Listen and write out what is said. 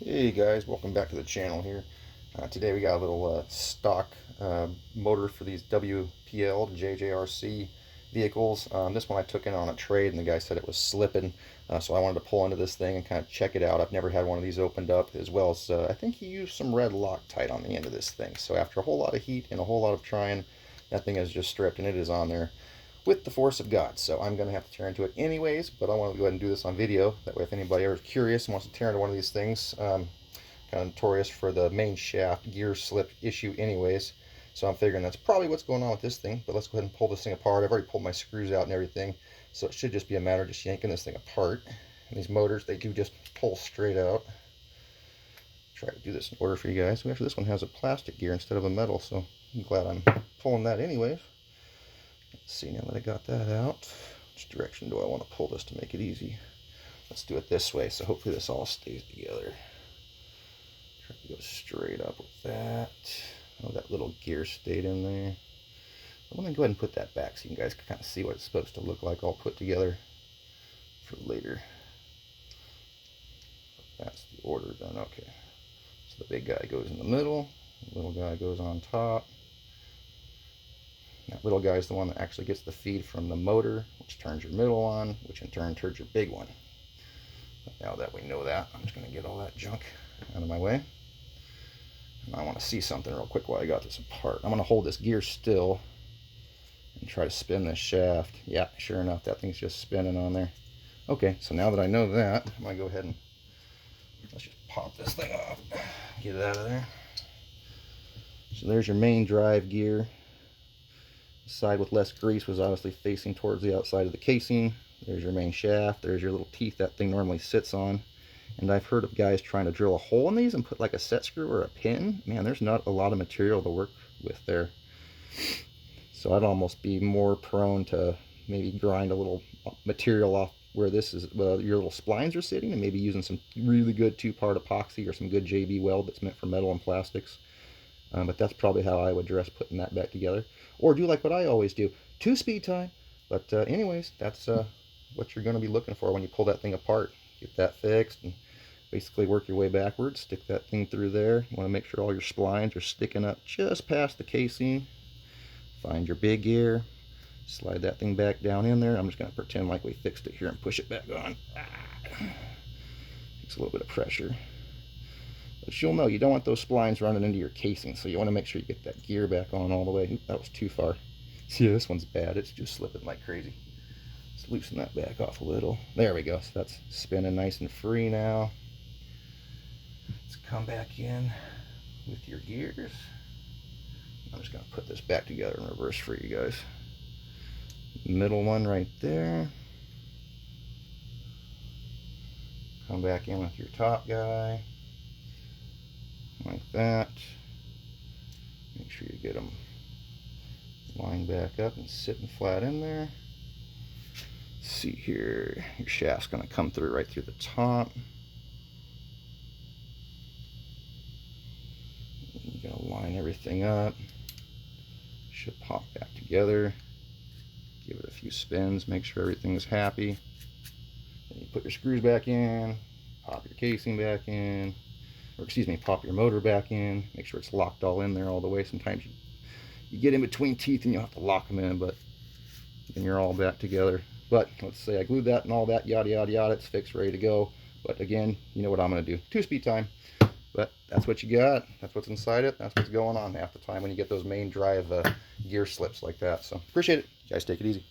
Hey guys, welcome back to the channel here. Today we got a little stock motor for these WPL JJRC vehicles. This one I took in on a trade and the guy said it was slipping, so I wanted to pull into this thing and kind of check it out. I've never had one of these opened up, as well as I think he used some red Loctite on the end of this thing. So after a whole lot of heat and a whole lot of trying, that thing is just stripped and it is on there with the force of God. So I'm going to have to tear into it anyways, but I want to go ahead and do this on video. That way if anybody ever is curious and wants to tear into one of these things, kind of notorious for the main shaft gear slip issue anyways. So I'm figuring that's probably what's going on with this thing, but let's go ahead and pull this thing apart. I've already pulled my screws out and everything, so it should just be a matter of just yanking this thing apart. And these motors, they do just pull straight out. Try to do this in order for you guys. Actually, this one has a plastic gear instead of a metal, so I'm glad I'm pulling that anyways. Let's see, now that I got that out, which direction do I want to pull this to make it easy? Let's do it this way, so hopefully this all stays together. Try to go straight up with that. Oh, that little gear stayed in there. I'm going to go ahead and put that back so you guys can kind of see what it's supposed to look like all put together for later. That's the order done. Okay. So the big guy goes in the middle, the little guy goes on top. That little guy is the one that actually gets the feed from the motor, which turns your middle on, which in turn turns your big one. But now that we know that, I'm just going to get all that junk out of my way. And I want to see something real quick while I got this apart. I'm going to hold this gear still and try to spin this shaft. Yeah, sure enough, that thing's just spinning on there. Okay, so now that I know that, I'm going to go ahead and let's just pop this thing off. Get it out of there. So there's your main drive gear. The side with less grease was obviously facing towards the outside of the casing. There's your main shaft. There's your little teeth that thing normally sits on. And I've heard of guys trying to drill a hole in these and put like a set screw or a pin. Man, there's not a lot of material to work with there. So I'd almost be more prone to maybe grind a little material off where this is, your little splines are sitting, and maybe using some really good 2-part epoxy or some good JB weld that's meant for metal and plastics. But that's probably how I would address putting that back together. Or do like what I always do, 2-speed time. But anyways, that's what you're going to be looking for when you pull that thing apart. Get that fixed and basically work your way backwards. Stick that thing through there. You want to make sure all your splines are sticking up just past the casing. Find your big gear. Slide that thing back down in there. I'm just going to pretend like we fixed it here and push it back on. Takes a little bit of pressure. But you'll know you don't want those splines running into your casing, so you want to make sure you get that gear back on all the way. Oop, that was too far. See, this one's bad. It's just slipping like crazy. Let's loosen that back off a little. There we go. So that's spinning nice and free now. Let's come back in with your gears. I'm just going to put this back together in reverse for you guys. Middle one right there. Come back in with your top guy. Like that. Make sure you get them lined back up and sitting flat in there. Let's see here, your shaft's going to come through right through the top. You're going to line everything up. Should pop back together. Give it a few spins, make sure everything's happy. Then you put your screws back in, pop your casing back in, or excuse me, pop your motor back in. Make sure it's locked all in there all the way. Sometimes you get in between teeth and you'll have to lock them in, but then you're all back together. But let's say I glued that and all that, yada yada yada, it's fixed, ready to go. But again, you know what I'm going to do, 2-speed time. But that's what you got, that's what's inside it, that's what's going on half the time when you get those main drive gear slips like that. So appreciate it, you guys, take it easy.